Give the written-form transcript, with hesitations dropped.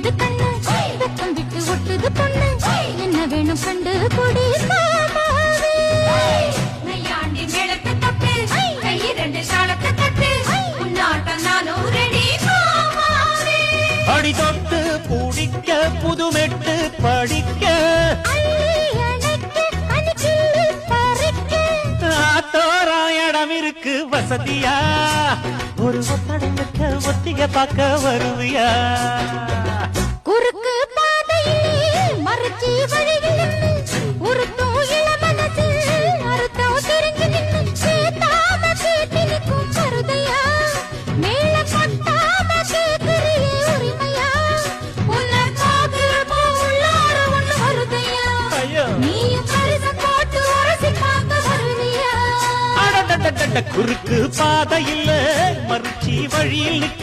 கொட்டுது கண்ணு வெக்கம் விட்டு ஒட்டுது பொண்ணு என்ன வேணும் கண்டு கொடி மாமாவே நையாண்டி மேளத்தை தட்டு கை ரெண்டு சாலத்தை தட்டு உன்னாட்டம் நானும் ரெடி மாமாவே அடி தொட்டு பூடிக்க புதுமெட்டு படிக்க ஆத்தோராயிடம் இருக்கு வசதியா ஒரு ஒத்தடங்குக்க ஒத்திக பார்க்க வருவியா குறுக்கு பாதையில் மறுச்சி வழியில் உருட்டும் இளமனசு அறுத்தம் தெரிஞ்சு நின்று சேத்தாம கேட்டு நிற்கும் கருதையா மேல கொட்டாம கேட்கிறியே உரிமையா உன்னை பார்க்கிறப்போ உள்ளார ஒண்ணு வருதையா நீயும் பரிசம் போட்டு உரசி பார்க்க வருவியா குறுக்கு பாதையில் மறுச்சி வழியில்